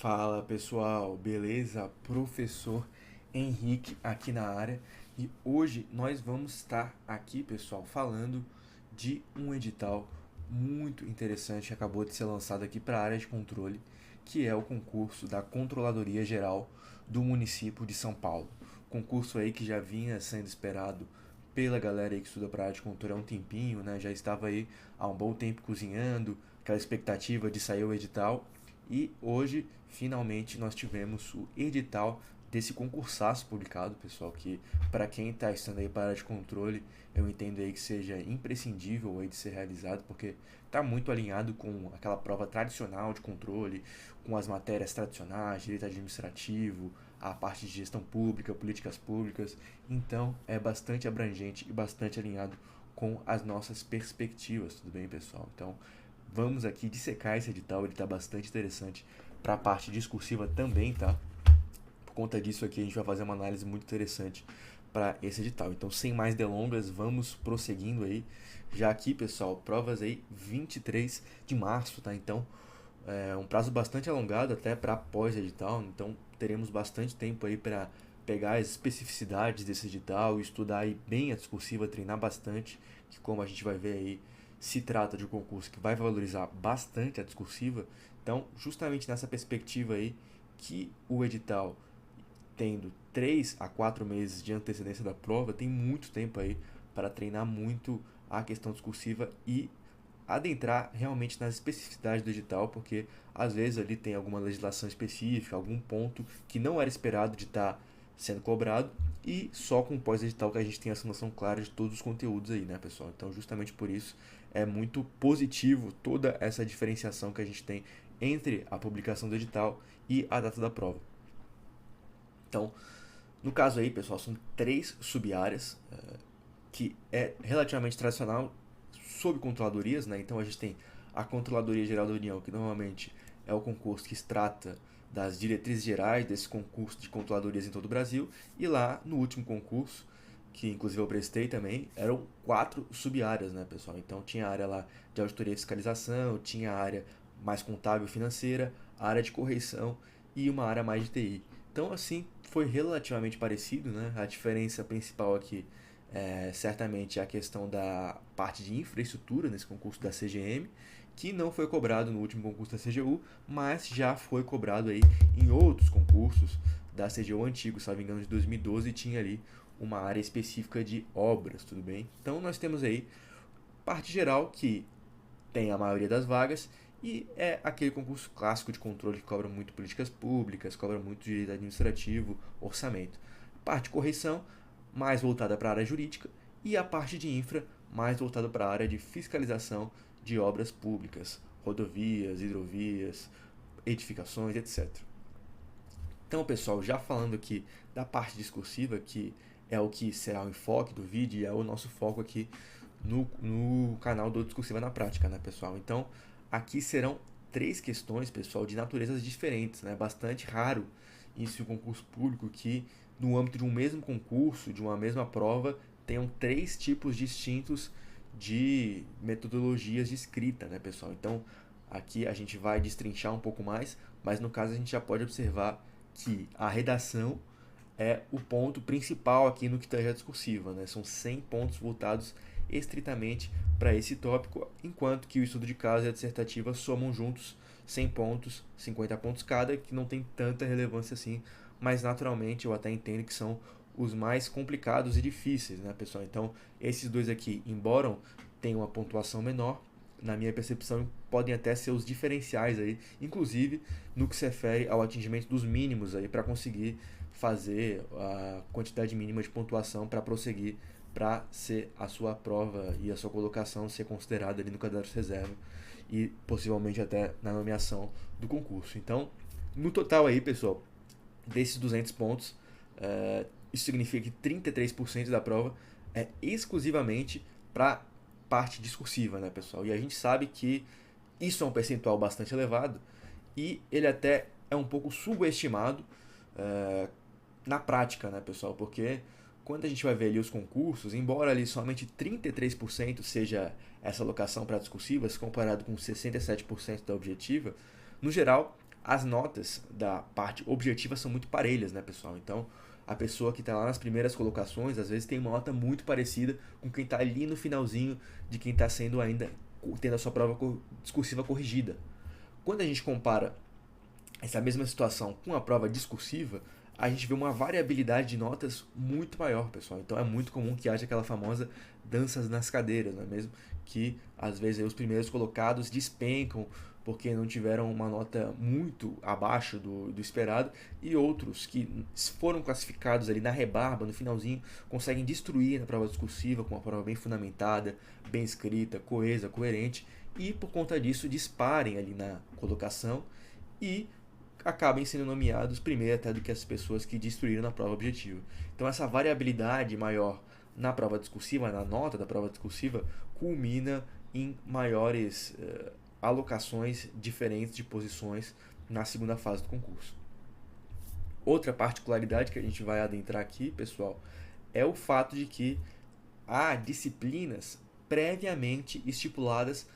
Fala pessoal, beleza? Professor Henrique aqui na área e hoje nós vamos estar aqui, pessoal, falando de um edital muito interessante que acabou de ser lançado aqui para a área de controle, que é o concurso da Controladoria Geral do município de São Paulo. Concurso aí que já vinha sendo esperado pela galera aí que estuda para a área de controle há um tempinho, né? Já estava aí há um bom tempo cozinhando, aquela expectativa de sair o edital e hoje, finalmente, nós tivemos o edital desse concursaço publicado, pessoal, que para quem está estudando aí para a área de controle, eu entendo aí que seja imprescindível aí de ser realizado, porque está muito alinhado com aquela prova tradicional de controle, com as matérias tradicionais, direito administrativo, a parte de gestão pública, políticas públicas. Então, é bastante abrangente e bastante alinhado com as nossas perspectivas, tudo bem, pessoal? Então, vamos aqui dissecar esse edital, ele está bastante interessante para a parte discursiva também, tá? Por conta disso aqui a gente vai fazer uma análise muito interessante para esse edital. Então, sem mais delongas, vamos prosseguindo aí. Já aqui, pessoal, provas aí 23 de março, tá? Então, é um prazo bastante alongado até para pós-edital, então teremos bastante tempo aí para pegar as especificidades desse edital, estudar aí bem a discursiva, treinar bastante, que como a gente vai ver aí, se trata de um concurso que vai valorizar bastante a discursiva. Então, justamente nessa perspectiva aí, que o edital, tendo 3 a 4 meses de antecedência da prova, tem muito tempo aí para treinar muito a questão discursiva e adentrar realmente nas especificidades do edital, porque às vezes ali tem alguma legislação específica, algum ponto que não era esperado de estar sendo cobrado, e só com o pós-edital que a gente tem essa noção clara de todos os conteúdos aí, né, pessoal? Então, justamente por isso, é muito positivo toda essa diferenciação que a gente tem entre a publicação do edital e a data da prova. Então, no caso aí, pessoal, são 3 sub-áreas, que é relativamente tradicional sob controladorias, né? Então a gente tem a Controladoria Geral da União, que normalmente é o concurso que trata das diretrizes gerais desse concurso de controladorias em todo o Brasil, e lá no último concurso, que inclusive eu prestei também, eram 4 sub-áreas, né, pessoal? Então tinha a área lá de auditoria e fiscalização, tinha a área mais contábil e financeira, a área de correição e uma área mais de TI. Então, assim, foi relativamente parecido, né? A diferença principal aqui certamente a questão da parte de infraestrutura nesse concurso da CGM, que não foi cobrado no último concurso da CGU, mas já foi cobrado aí em outros concursos da CGU antigo, se não me engano, de 2012, tinha ali uma área específica de obras, tudo bem? Então nós temos aí parte geral que tem a maioria das vagas e é aquele concurso clássico de controle que cobra muito políticas públicas, cobra muito direito administrativo, orçamento. Parte de correção, mais voltada para a área jurídica, e a parte de infra, mais voltada para a área de fiscalização de obras públicas, rodovias, hidrovias, edificações, etc. Então, pessoal, já falando aqui da parte discursiva, que é o que será o enfoque do vídeo e é o nosso foco aqui no canal do Discursiva na Prática, né, pessoal? Então, aqui serão 3 questões, pessoal, de naturezas diferentes, né? Bastante raro isso em um concurso público que, no âmbito de um mesmo concurso, de uma mesma prova, tenham 3 tipos distintos de metodologias de escrita, né, pessoal? Então, aqui a gente vai destrinchar um pouco mais, mas no caso a gente já pode observar que a redação é o ponto principal aqui no que tange a discursiva, né? São 100 pontos voltados estritamente para esse tópico, enquanto que o estudo de caso e a dissertativa somam juntos 100 pontos, 50 pontos cada, que não tem tanta relevância assim, mas naturalmente eu até entendo que são os mais complicados e difíceis, né, pessoal? Então, esses dois aqui, embora tenham uma pontuação menor, na minha percepção, podem até ser os diferenciais aí, inclusive no que se refere ao atingimento dos mínimos aí para conseguir fazer a quantidade mínima de pontuação para prosseguir para ser a sua prova e a sua colocação ser considerada ali no caderno de reserva e possivelmente até na nomeação do concurso. Então, no total aí, pessoal, desses 200 pontos, isso significa que 33% da prova é exclusivamente para parte discursiva, né, pessoal? E a gente sabe que isso é um percentual bastante elevado e ele até é um pouco subestimado na prática, né, pessoal? Porque quando a gente vai ver ali os concursos, embora ali somente 33% seja essa alocação para discursivas, comparado com 67% da objetiva, no geral, as notas da parte objetiva são muito parelhas, né, pessoal? Então, a pessoa que está lá nas primeiras colocações, às vezes tem uma nota muito parecida com quem está ali no finalzinho de quem está sendo ainda, tendo a sua prova discursiva corrigida. Quando a gente compara essa mesma situação com a prova discursiva, a gente vê uma variabilidade de notas muito maior, pessoal. Então é muito comum que haja aquela famosa danças nas cadeiras, não é mesmo? Que às vezes os primeiros colocados despencam porque não tiveram uma nota muito abaixo do esperado, e outros que foram classificados ali na rebarba, no finalzinho, conseguem destruir na prova discursiva com uma prova bem fundamentada, bem escrita, coesa, coerente, e por conta disso disparem ali na colocação e acabem sendo nomeados primeiro até do que as pessoas que destruíram na prova objetiva. Então essa variabilidade maior na prova discursiva, na nota da prova discursiva, culmina em maiores alocações diferentes de posições na segunda fase do concurso. Outra particularidade que a gente vai adentrar aqui, pessoal, é o fato de que há disciplinas previamente estipuladas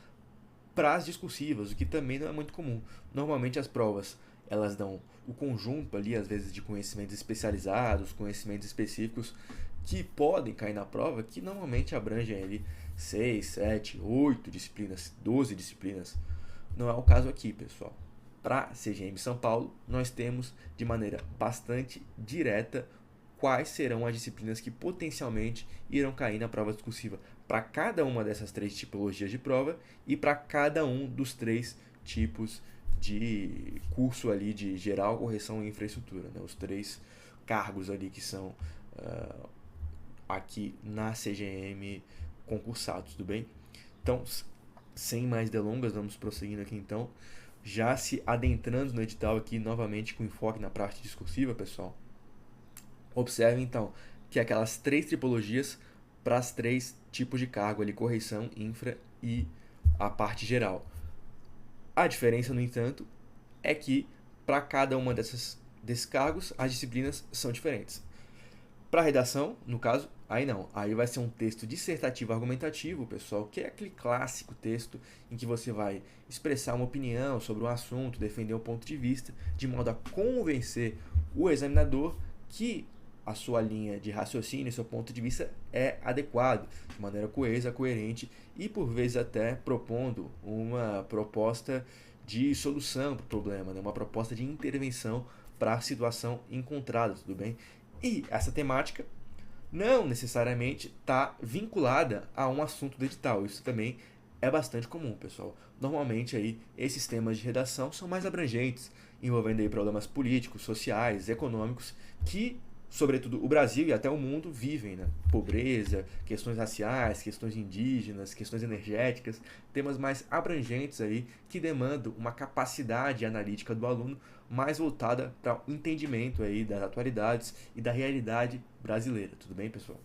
para as discursivas, o que também não é muito comum. Normalmente as provas elas dão o conjunto ali, às vezes, de conhecimentos especializados, conhecimentos específicos que podem cair na prova, que normalmente abrangem ali 6, 7, 8 disciplinas, 12 disciplinas. Não é o caso aqui, pessoal. Para a CGM São Paulo, nós temos de maneira bastante direta quais serão as disciplinas que potencialmente irão cair na prova discursiva para cada uma dessas 3 tipologias de prova e para cada um dos 3 tipos de curso ali de geral, correção e infraestrutura, né? Os 3 cargos ali que são aqui na CGM concursados, tudo bem? Então, sem mais delongas, vamos prosseguindo aqui então, já se adentrando no edital aqui novamente com enfoque na parte discursiva, pessoal. Observe então que aquelas 3 tipologias para as 3 tipos de cargo ali, correção, infra e a parte geral. A diferença, no entanto, é que para cada uma desses cargos, as disciplinas são diferentes. Para redação, no caso, aí não. Aí vai ser um texto dissertativo argumentativo, pessoal, que é aquele clássico texto em que você vai expressar uma opinião sobre um assunto, defender um ponto de vista, de modo a convencer o examinador que a sua linha de raciocínio, seu ponto de vista é adequado, de maneira coesa, coerente e por vezes até propondo uma proposta de solução para o problema, né? Uma proposta de intervenção para a situação encontrada, tudo bem? E essa temática não necessariamente está vinculada a um assunto do edital, isso também é bastante comum, pessoal. Normalmente aí esses temas de redação são mais abrangentes, envolvendo aí problemas políticos, sociais, econômicos que sobretudo o Brasil e até o mundo vivem, né? Pobreza, questões raciais, questões indígenas, questões energéticas, temas mais abrangentes aí que demandam uma capacidade analítica do aluno mais voltada para o entendimento aí das atualidades e da realidade brasileira. Tudo bem, pessoal?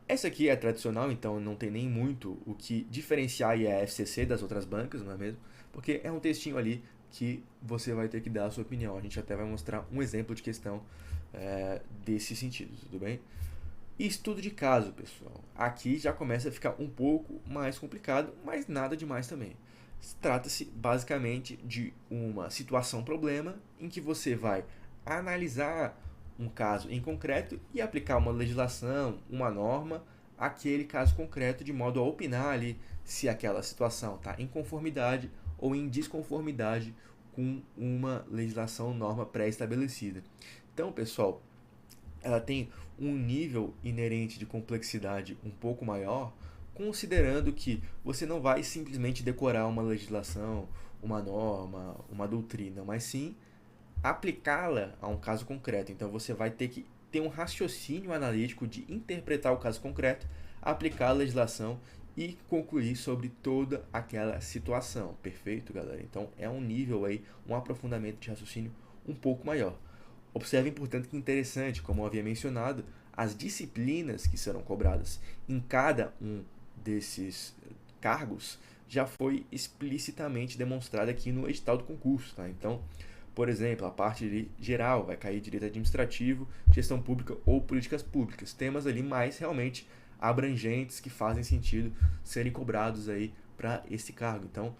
Essa aqui é tradicional, então não tem nem muito o que diferenciar a FCC das outras bancas, não é mesmo? Porque é um textinho ali que você vai ter que dar a sua opinião. A gente até vai mostrar um exemplo de questão desse sentido, tudo bem? E estudo de caso, pessoal. Aqui já começa a ficar um pouco mais complicado, mas nada demais também. Trata-se basicamente de uma situação-problema em que você vai analisar um caso em concreto e aplicar uma legislação, uma norma, àquele caso concreto, de modo a opinar ali se aquela situação está em conformidade ou em desconformidade com uma legislação, norma pré-estabelecida. Então, pessoal, ela tem um nível inerente de complexidade um pouco maior, considerando que você não vai simplesmente decorar uma legislação, uma norma, uma doutrina, mas sim aplicá-la a um caso concreto. Então, você vai ter que ter um raciocínio analítico de interpretar o caso concreto, aplicar a legislação e concluir sobre toda aquela situação. Perfeito, galera? Então é um nível aí, um aprofundamento de raciocínio um pouco maior. Observem, portanto, que interessante, como eu havia mencionado, as disciplinas que serão cobradas em cada um desses cargos já foi explicitamente demonstrada aqui no edital do concurso, tá? Então, por exemplo, a parte geral vai cair direito administrativo, gestão pública ou políticas públicas, temas ali mais realmente abrangentes que fazem sentido serem cobrados aí para esse cargo. Então,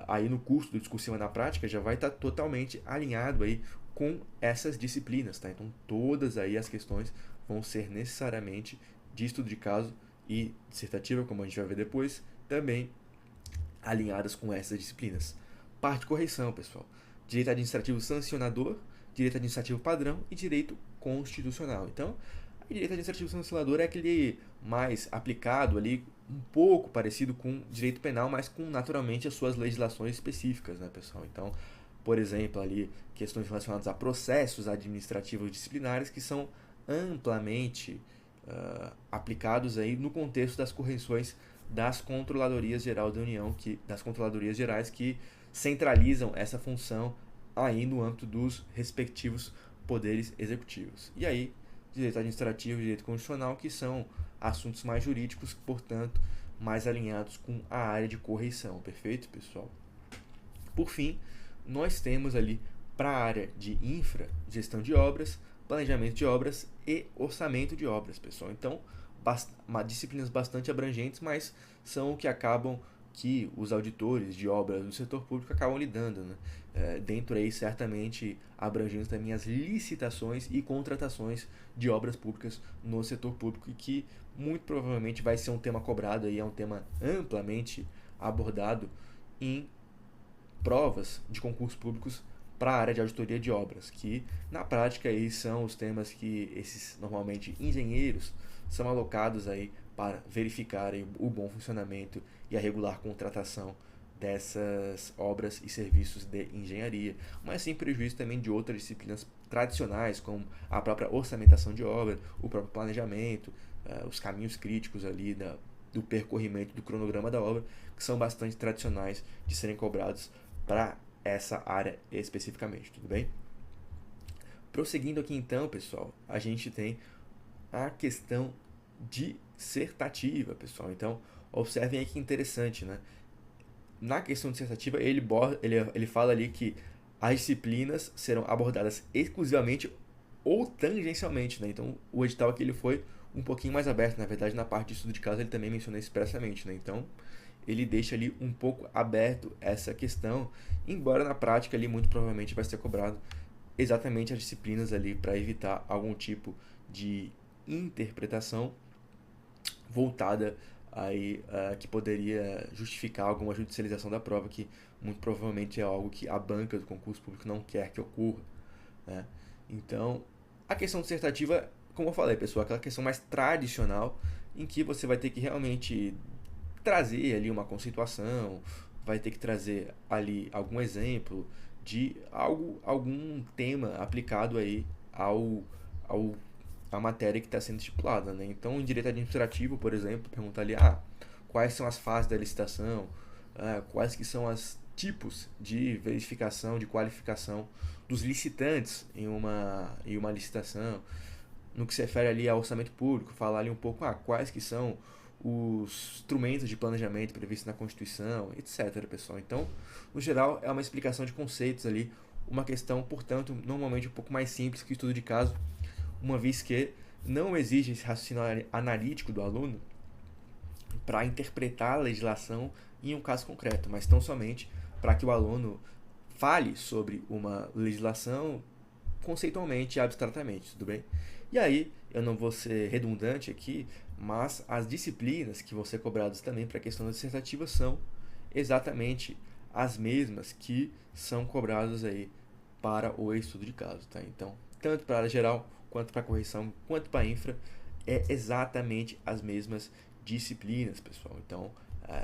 aí no curso do Discursiva na Prática já vai estar totalmente alinhado aí com essas disciplinas, tá? Então, todas aí as questões vão ser necessariamente de estudo de caso e dissertativa, como a gente vai ver depois, também alinhadas com essas disciplinas. Parte de correção, pessoal. Direito administrativo sancionador, direito administrativo padrão e direito constitucional. Então, o direito administrativo sancionador é aquele mais aplicado ali, um pouco parecido com direito penal, mas com naturalmente as suas legislações específicas, né, pessoal? Então, por exemplo, ali questões relacionadas a processos administrativos disciplinares que são amplamente aplicados aí no contexto das correções das Controladorias Gerais da União, das Controladorias Gerais que centralizam essa função aí no âmbito dos respectivos poderes executivos. E aí, direito administrativo e direito constitucional, que são assuntos mais jurídicos, portanto, mais alinhados com a área de correição. Perfeito, pessoal? Por fim, nós temos ali para a área de infra, gestão de obras, planejamento de obras e orçamento de obras, pessoal. Então, disciplinas bastante abrangentes, mas são o que acabam que os auditores de obras do setor público acabam lidando, né? Dentro aí, certamente, abrangendo também as licitações e contratações de obras públicas no setor público, e que muito provavelmente vai ser um tema cobrado, aí, é um tema amplamente abordado em provas de concursos públicos para a área de auditoria de obras, que na prática aí são os temas que esses normalmente engenheiros são alocados aí para verificarem o bom funcionamento e a regular contratação dessas obras e serviços de engenharia, mas sem prejuízo também de outras disciplinas tradicionais, como a própria orçamentação de obra, o próprio planejamento, os caminhos críticos ali do percorrimento do cronograma da obra, que são bastante tradicionais de serem cobrados para essa área especificamente, tudo bem? Prosseguindo aqui então, pessoal, a gente tem a questão dissertativa, pessoal. Então, observem aí que interessante, né? Na questão dissertativa, ele fala ali que as disciplinas serão abordadas exclusivamente ou tangencialmente, né? Então, o edital aqui ele foi um pouquinho mais aberto. Na verdade, na parte de estudo de caso, ele também menciona expressamente, né? Então, ele deixa ali um pouco aberto essa questão, embora na prática ali muito provavelmente vai ser cobrado exatamente as disciplinas ali para evitar algum tipo de interpretação voltada aí que poderia justificar alguma judicialização da prova, que muito provavelmente é algo que a banca do concurso público não quer que ocorra, né? Então, a questão dissertativa, como eu falei, pessoal, é aquela questão mais tradicional em que você vai ter que realmente trazer ali uma conceituação, vai ter que trazer ali algum exemplo de algum tema aplicado aí ao a matéria que está sendo estipulada, né? Então, em direito administrativo, por exemplo, pergunta ali, quais são as fases da licitação, quais que são os tipos de verificação, de qualificação dos licitantes em uma licitação. No que se refere ali ao orçamento público, falar ali um pouco, quais que são os instrumentos de planejamento previstos na Constituição, etc, pessoal. Então, no geral, é uma explicação de conceitos ali, uma questão, portanto, normalmente um pouco mais simples que o estudo de caso, uma vez que não exige esse raciocínio analítico do aluno para interpretar a legislação em um caso concreto, mas tão somente para que o aluno fale sobre uma legislação conceitualmente e abstratamente, tudo bem? E aí, eu não vou ser redundante aqui, mas as disciplinas que vão ser cobradas também para a questão dissertativa são exatamente as mesmas que são cobradas aí para o estudo de caso, tá? Então, tanto para a área geral, quanto para a correção, quanto para a infra, é exatamente as mesmas disciplinas, pessoal. Então,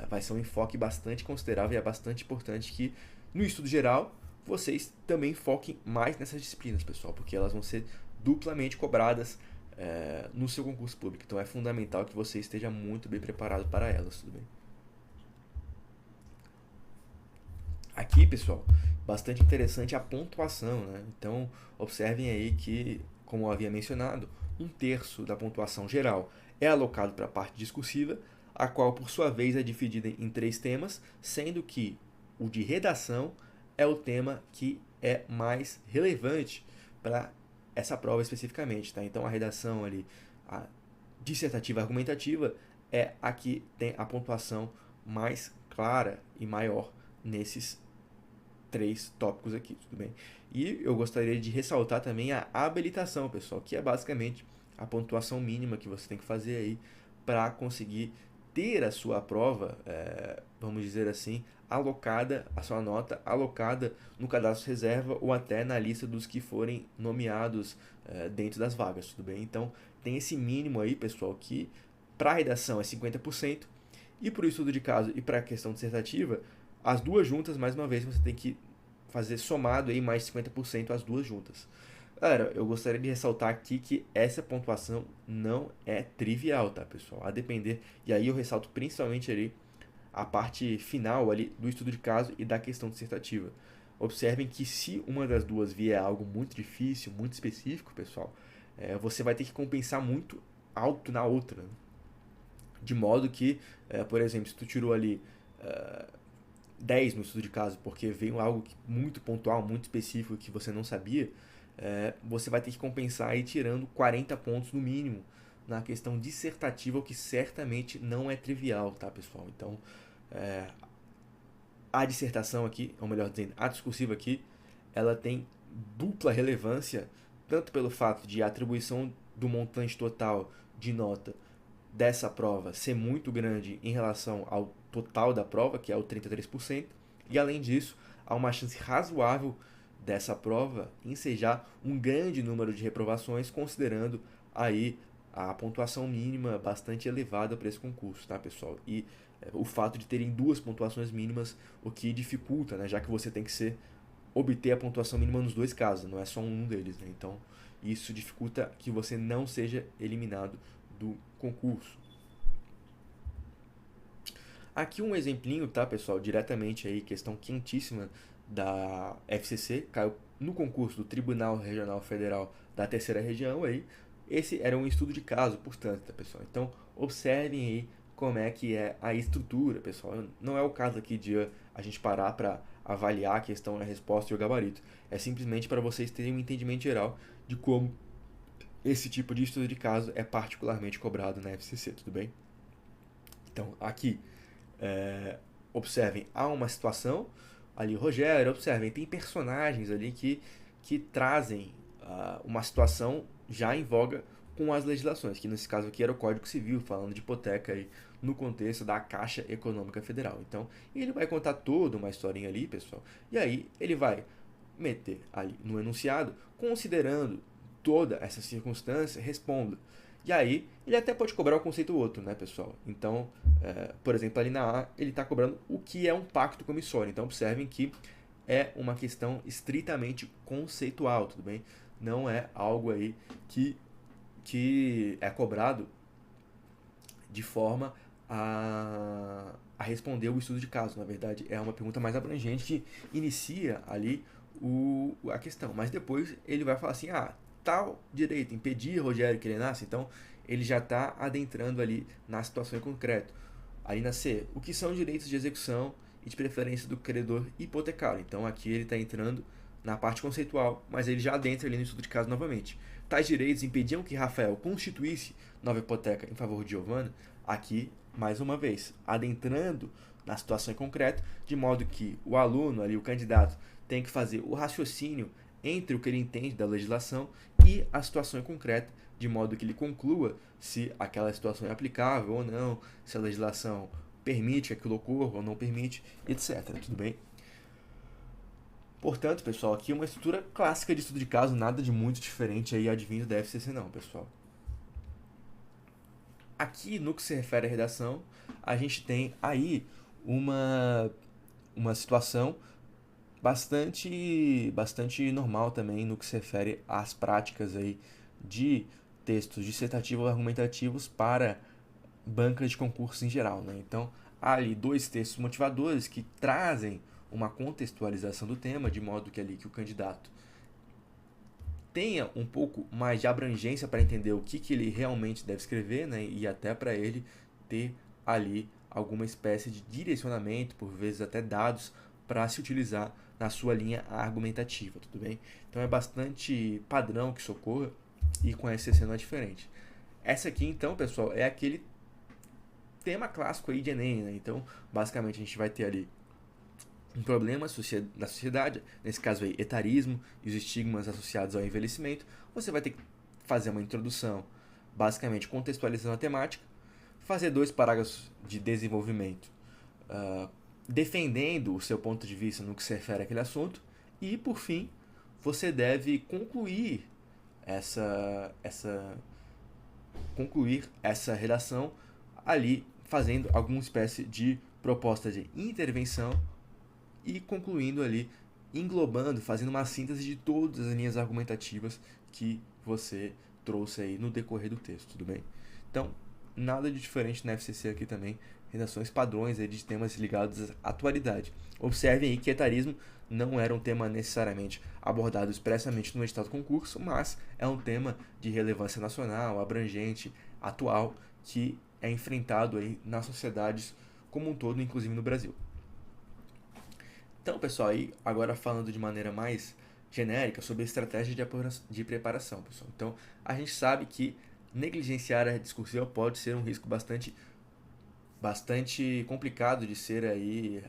vai ser um enfoque bastante considerável e é bastante importante que no estudo geral vocês também foquem mais nessas disciplinas, pessoal, porque elas vão ser duplamente cobradas no seu concurso público. Então é fundamental que você esteja muito bem preparado para elas, tudo bem? Aqui, pessoal, bastante interessante a pontuação, né? Então, observem aí que, como eu havia mencionado, 1/3 da pontuação geral é alocado para a parte discursiva, a qual, por sua vez, é dividida em 3 temas, sendo que o de redação é o tema que é mais relevante para essa prova especificamente, tá? Então, a redação ali, a dissertativa argumentativa, é a que tem a pontuação mais clara e maior nesses 3 tópicos aqui, tudo bem? E eu gostaria de ressaltar também a habilitação, pessoal, que é basicamente a pontuação mínima que você tem que fazer aí para conseguir ter a sua prova, vamos dizer assim, alocada, a sua nota alocada no cadastro reserva ou até na lista dos que forem nomeados dentro das vagas, tudo bem? Então, tem esse mínimo aí, pessoal, que para a redação é 50% e para o estudo de caso e para a questão dissertativa, as duas juntas, mais uma vez, você tem que fazer somado aí mais 50% as duas juntas. Galera, eu gostaria de ressaltar aqui que essa pontuação não é trivial, tá, pessoal? A depender, e aí eu ressalto principalmente ali a parte final ali do estudo de caso e da questão dissertativa. Observem que se uma das duas vier algo muito difícil, muito específico, pessoal, você vai ter que compensar muito alto na outra, né? De modo que, por exemplo, se tu tirou ali 10 no estudo de caso porque veio algo muito pontual, muito específico que você não sabia, você vai ter que compensar aí tirando 40 pontos no mínimo na questão dissertativa, o que certamente não é trivial, tá, pessoal? Então, a dissertação aqui, ou melhor dizendo, a discursiva aqui, ela tem dupla relevância, tanto pelo fato de a atribuição do montante total de nota dessa prova ser muito grande em relação ao total da prova, que é o 33%, e além disso, há uma chance razoável dessa prova ensejar um grande número de reprovações, considerando aí a pontuação mínima bastante elevada para esse concurso, tá, pessoal? E o fato de terem duas pontuações mínimas, o que dificulta, né, já que você tem que obter a pontuação mínima nos dois casos, não é só um deles, né? Então, isso dificulta que você não seja eliminado do concurso. Aqui um exemplinho, tá, pessoal? Diretamente aí, questão quentíssima da FCC, caiu no concurso do Tribunal Regional Federal da Terceira Região aí. Esse era um estudo de caso, portanto, tá, pessoal? Então, observem aí como é que é a estrutura, pessoal. Não é o caso aqui de a gente parar para avaliar a questão, a resposta e o gabarito. É simplesmente para vocês terem um entendimento geral de como esse tipo de estudo de caso é particularmente cobrado na FCC, tudo bem? Então, aqui, observem, há uma situação ali, Rogério, observem, tem personagens ali que trazem uma situação já em voga com as legislações, que nesse caso aqui era o Código Civil, falando de hipoteca aí, no contexto da Caixa Econômica Federal. Então, ele vai contar toda uma historinha ali, pessoal, e aí ele vai meter ali no enunciado, considerando toda essa circunstância, responda. E aí, ele até pode cobrar o conceito outro, né, pessoal? Então, por exemplo, ali na A, ele está cobrando o que é um pacto comissório. Então, observem que é uma questão estritamente conceitual, tudo bem? Não é algo aí que é cobrado de forma a responder o estudo de caso. Na verdade, é uma pergunta mais abrangente que inicia ali a questão. Mas depois ele vai falar assim, tal direito, impedir Rogério que ele nasça, então ele já está adentrando ali na situação em concreto. Ali na C, o que são direitos de execução e de preferência do credor hipotecário. Então aqui ele está entrando na parte conceitual, mas ele já adentra ali no estudo de caso novamente. Tais direitos impediam que Rafael constituísse nova hipoteca em favor de Giovanna, aqui, mais uma vez, adentrando na situação em concreto, de modo que o aluno ali, o candidato, tem que fazer o raciocínio entre o que ele entende da legislação e a situação em concreto, de modo que ele conclua se aquela situação é aplicável ou não, se a legislação permite que aquilo ocorra ou não permite, etc. Tudo bem? Portanto, pessoal, aqui é uma estrutura clássica de estudo de caso, nada de muito diferente aí advindo da FCC não, pessoal. Aqui, no que se refere à redação, a gente tem aí uma situação bastante normal também no que se refere às práticas aí de textos dissertativos ou argumentativos para bancas de concursos em geral, né? Então, há ali dois textos motivadores que trazem uma contextualização do tema, de modo que ali que o candidato tenha um pouco mais de abrangência para entender o que ele realmente deve escrever, né? E até para ele ter ali alguma espécie de direcionamento, por vezes até dados, para se utilizar na sua linha argumentativa, tudo bem? Então é bastante padrão que isso ocorra e com a SCC não é diferente. Essa aqui, então, pessoal, é aquele tema clássico aí de Enem, né? Então, basicamente, a gente vai ter ali um problema da sociedade, nesse caso aí, etarismo e os estigmas associados ao envelhecimento. Você vai ter que fazer uma introdução, basicamente contextualizando a temática, fazer 2 parágrafos de desenvolvimento, uh, defendendo o seu ponto de vista no que se refere àquele assunto, e, por fim, você deve concluir essa redação ali fazendo alguma espécie de proposta de intervenção e concluindo ali, englobando, fazendo uma síntese de todas as linhas argumentativas que você trouxe aí no decorrer do texto, tudo bem? Então, nada de diferente na FCC aqui também, redações padrões aí de temas ligados à atualidade. Observem aí que etarismo não era um tema necessariamente abordado expressamente no edital do concurso, mas é um tema de relevância nacional, abrangente, atual, que é enfrentado aí nas sociedades como um todo, inclusive no Brasil. Então, pessoal, aí agora falando de maneira mais genérica sobre a estratégia de preparação, pessoal. Então, a gente sabe que negligenciar a discursiva pode ser um risco bastante complicado de ser aí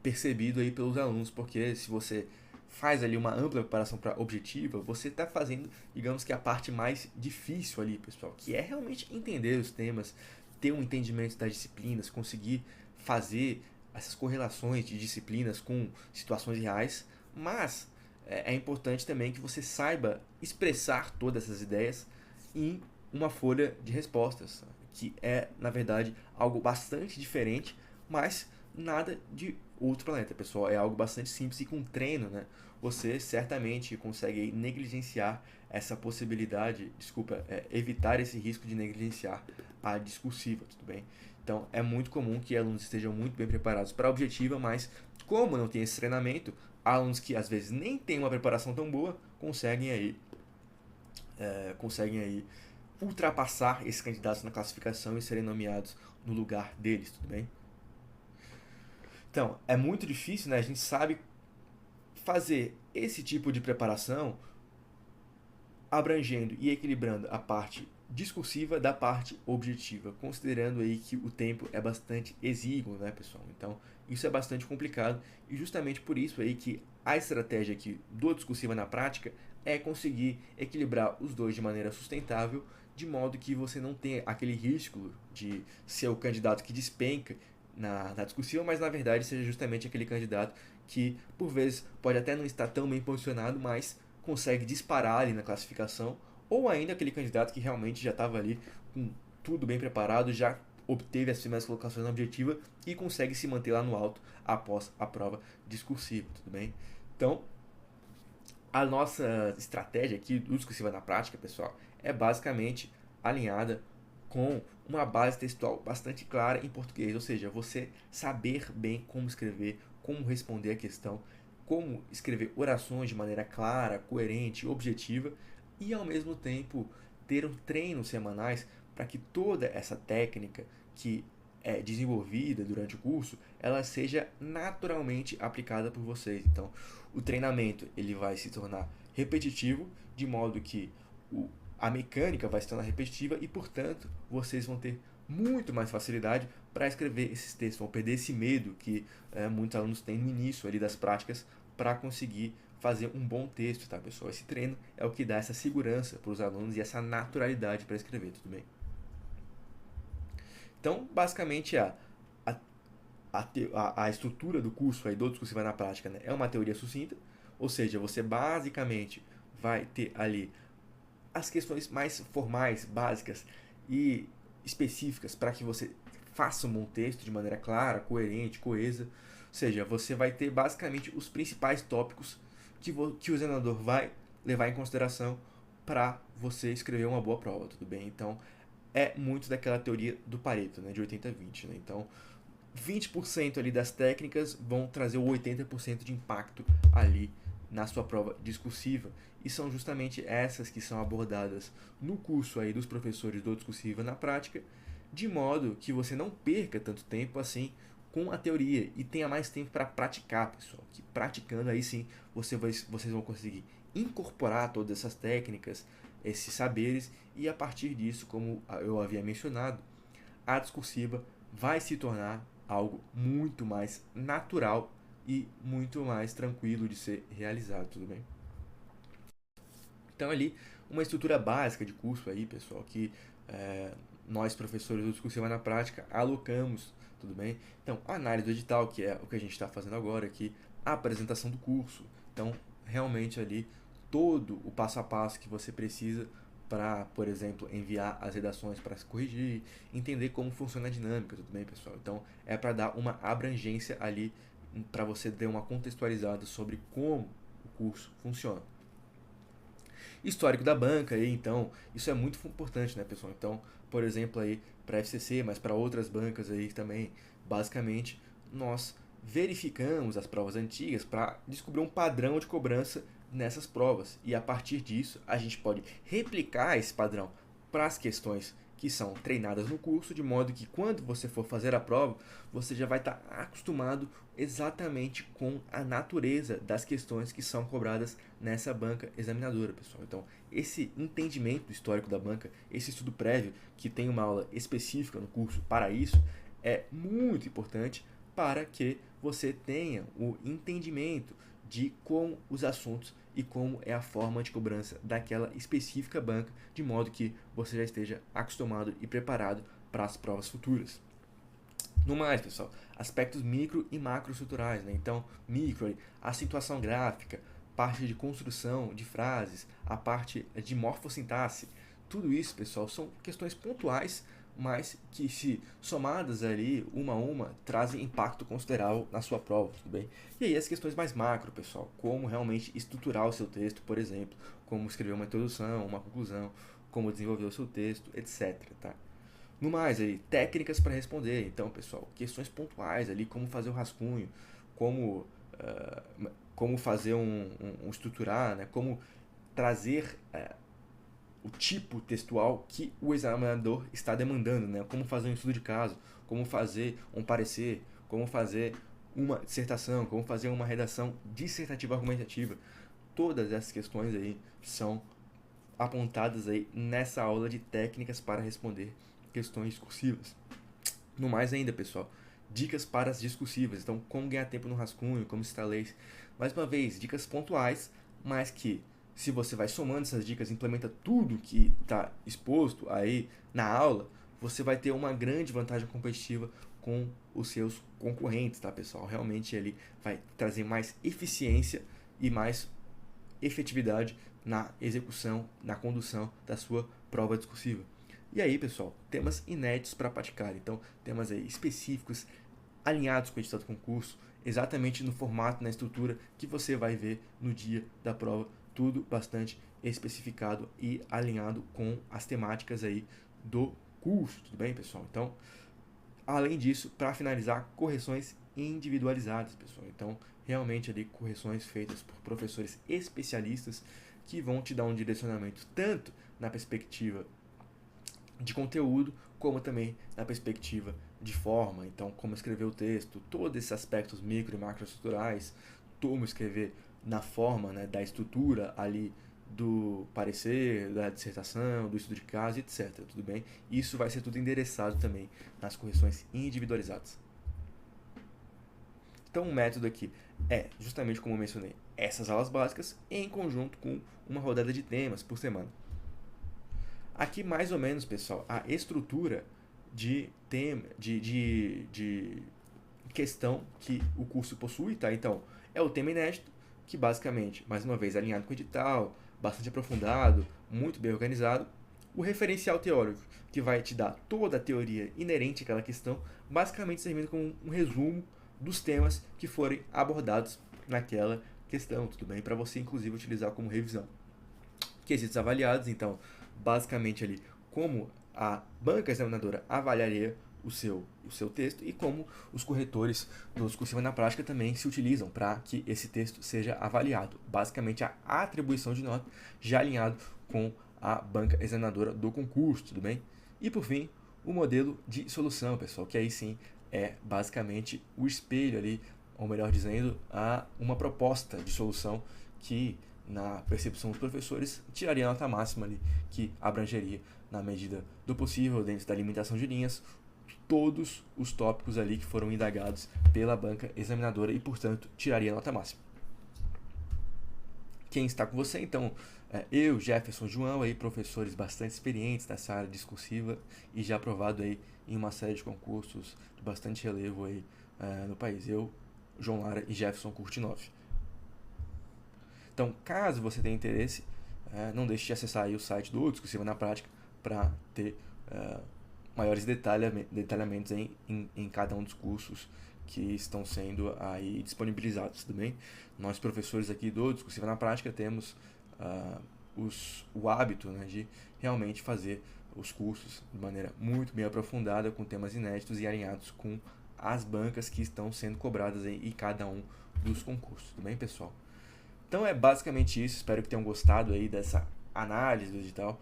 percebido aí pelos alunos, porque se você faz ali uma ampla preparação para objetiva, você está fazendo, digamos que a parte mais difícil ali, pessoal, que é realmente entender os temas, ter um entendimento das disciplinas, conseguir fazer essas correlações de disciplinas com situações reais, mas é importante também que você saiba expressar todas essas ideias em uma folha de respostas, que é, na verdade, algo bastante diferente, mas nada de outro planeta, pessoal. É algo bastante simples e com treino, né? Você certamente consegue negligenciar essa possibilidade, evitar esse risco de negligenciar a discursiva, tudo bem? Então, é muito comum que alunos estejam muito bem preparados para a objetiva, mas como não tem esse treinamento, alunos que às vezes nem têm uma preparação tão boa conseguem aí ultrapassar esses candidatos na classificação e serem nomeados no lugar deles, tudo bem? Então, é muito difícil, né? A gente sabe fazer esse tipo de preparação abrangendo e equilibrando a parte discursiva da parte objetiva, considerando aí que o tempo é bastante exíguo, né, pessoal? Então, isso é bastante complicado e justamente por isso aí que a estratégia aqui do discursiva na prática é conseguir equilibrar os dois de maneira sustentável, de modo que você não tenha aquele risco de ser o candidato que despenca na discursiva, mas na verdade seja justamente aquele candidato que, por vezes, pode até não estar tão bem posicionado, mas consegue disparar ali na classificação, ou ainda aquele candidato que realmente já estava ali com tudo bem preparado, já obteve as primeiras colocações na objetiva e consegue se manter lá no alto após a prova discursiva, tudo bem? Então, a nossa estratégia aqui do discursiva na prática, pessoal, é basicamente alinhada com uma base textual bastante clara em português, ou seja, você saber bem como escrever, como responder a questão, como escrever orações de maneira clara, coerente, objetiva e ao mesmo tempo ter um treinos semanais para que toda essa técnica que é desenvolvida durante o curso, ela seja naturalmente aplicada por vocês. Então, o treinamento ele vai se tornar repetitivo, de modo que a mecânica vai se tornar repetitiva e, portanto, vocês vão ter muito mais facilidade para escrever esses textos, vão perder esse medo que muitos alunos têm no início ali das práticas para conseguir fazer um bom texto, tá, pessoal? Esse treino é o que dá essa segurança para os alunos e essa naturalidade para escrever, tudo bem? Então, basicamente, a estrutura do curso aí, do discursiva na prática, né, é uma teoria sucinta, ou seja, você basicamente vai ter ali as questões mais formais, básicas e específicas para que você faça um bom texto de maneira clara, coerente, coesa. Ou seja, você vai ter basicamente os principais tópicos que o examinador vai levar em consideração para você escrever uma boa prova, tudo bem? Então, é muito daquela teoria do Pareto, né, de 80-20, né? Então, 20% ali das técnicas vão trazer o 80% de impacto ali na sua prova discursiva. E são justamente essas que são abordadas no curso aí dos professores do Discursiva na prática, de modo que você não perca tanto tempo assim com a teoria e tenha mais tempo para praticar, pessoal. Que praticando aí sim vocês vão conseguir incorporar todas essas técnicas, esses saberes e a partir disso, como eu havia mencionado, a discursiva vai se tornar algo muito mais natural e muito mais tranquilo de ser realizado, tudo bem? Então ali, uma estrutura básica de curso aí, pessoal, que nós professores do Discursiva na Prática alocamos, tudo bem? Então, a análise do edital, que é o que a gente está fazendo agora aqui, a apresentação do curso. Então, realmente ali, todo o passo a passo que você precisa para, por exemplo, enviar as redações para se corrigir, entender como funciona a dinâmica, tudo bem, pessoal? Então, é para dar uma abrangência ali, para você ter uma contextualizada sobre como o curso funciona. Histórico da banca aí, então, isso é muito importante, né, pessoal? Então, por exemplo, aí para a FCC, mas para outras bancas aí também, basicamente, nós verificamos as provas antigas para descobrir um padrão de cobrança nessas provas. E a partir disso, a gente pode replicar esse padrão para as questões que são treinadas no curso, de modo que quando você for fazer a prova, você já vai estar acostumado exatamente com a natureza das questões que são cobradas nessa banca examinadora, pessoal. Então, esse entendimento do histórico da banca, esse estudo prévio, que tem uma aula específica no curso para isso, é muito importante para que você tenha o entendimento de como os assuntos e como é a forma de cobrança daquela específica banca, de modo que você já esteja acostumado e preparado para as provas futuras. No mais, pessoal, aspectos micro e macroestruturais, né? Então, micro, a situação gráfica, parte de construção de frases, a parte de morfossintaxe, tudo isso, pessoal, são questões pontuais, mas que, se somadas ali uma a uma, trazem impacto considerável na sua prova, tudo bem? E aí as questões mais macro, pessoal, como realmente estruturar o seu texto, por exemplo, como escrever uma introdução, uma conclusão, como desenvolver o seu texto, etc, tá? No mais, aí, técnicas para responder. Então, pessoal, questões pontuais ali, como fazer o rascunho, como, como fazer um estruturar, né? Como trazer o tipo textual que o examinador está demandando, né? Como fazer um estudo de caso, como fazer um parecer, como fazer uma dissertação, como fazer uma redação dissertativa argumentativa. Todas essas questões aí são apontadas aí nessa aula de técnicas para responder questões discursivas. No mais ainda, pessoal, dicas para as discursivas. Então, como ganhar tempo no rascunho, como citar leis. Mais uma vez, dicas pontuais, mas que, se você vai somando essas dicas, implementa tudo que está exposto aí na aula, você vai ter uma grande vantagem competitiva com os seus concorrentes, tá, pessoal? Realmente ele vai trazer mais eficiência e mais efetividade na execução, na condução da sua prova discursiva. E aí, pessoal, temas inéditos para praticar. Então, temas aí específicos, alinhados com o edital do concurso, exatamente no formato, na estrutura que você vai ver no dia da prova, tudo bastante especificado e alinhado com as temáticas aí do curso, tudo bem, pessoal? Então, além disso, para finalizar, correções individualizadas, pessoal. Então, realmente ali correções feitas por professores especialistas que vão te dar um direcionamento tanto na perspectiva de conteúdo, como também na perspectiva de forma. Então, como escrever o texto, todos esses aspectos micro e macroestruturais, como escrever na forma, né, da estrutura ali do parecer, da dissertação, do estudo de caso, etc. Tudo bem? Isso vai ser tudo endereçado também nas correções individualizadas. Então, o método aqui é, justamente como eu mencionei, essas aulas básicas em conjunto com uma rodada de temas por semana. Aqui, mais ou menos, pessoal, a estrutura de tema, de questão que o curso possui, tá? Então, é o tema inédito, que basicamente, mais uma vez, alinhado com o edital, bastante aprofundado, muito bem organizado. O referencial teórico, que vai te dar toda a teoria inerente àquela questão, basicamente servindo como um resumo dos temas que forem abordados naquela questão, tudo bem? Para você, inclusive, utilizar como revisão. Quesitos avaliados, então, basicamente ali, como a banca examinadora avaliaria o seu texto e como os corretores do Discursiva na Prática também se utilizam para que esse texto seja avaliado. Basicamente, a atribuição de nota já alinhado com a banca examinadora do concurso, tudo bem? E, por fim, o modelo de solução, pessoal, que aí sim é basicamente o espelho ali, ou melhor dizendo, uma proposta de solução que, na percepção dos professores, tiraria a nota máxima ali, que abrangeria, na medida do possível, dentro da limitação de linhas, todos os tópicos ali que foram indagados pela banca examinadora e, portanto, tiraria a nota máxima. Quem está com você, então, eu, Jefferson, João, aí, professores bastante experientes nessa área discursiva e já aprovado aí em uma série de concursos de bastante relevo aí no país. Eu, João Lara e Jefferson Curti 9. Então, caso você tenha interesse, não deixe de acessar aí o site do Discursiva na Prática para ter maiores detalhamentos em cada um dos cursos que estão sendo aí disponibilizados, tudo bem? Nós, professores aqui do Discursiva na Prática, temos o hábito, né, de realmente fazer os cursos de maneira muito bem aprofundada, com temas inéditos e alinhados com as bancas que estão sendo cobradas aí em cada um dos concursos, tudo bem, pessoal? Então é basicamente isso, espero que tenham gostado aí dessa análise do edital.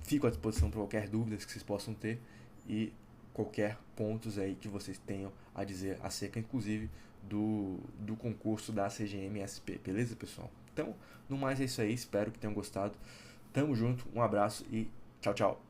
Fico à disposição para qualquer dúvida que vocês possam ter e qualquer pontos aí que vocês tenham a dizer acerca, inclusive, do concurso da CGM-SP, beleza, pessoal? Então, no mais é isso aí, espero que tenham gostado. Tamo junto, um abraço e tchau, tchau.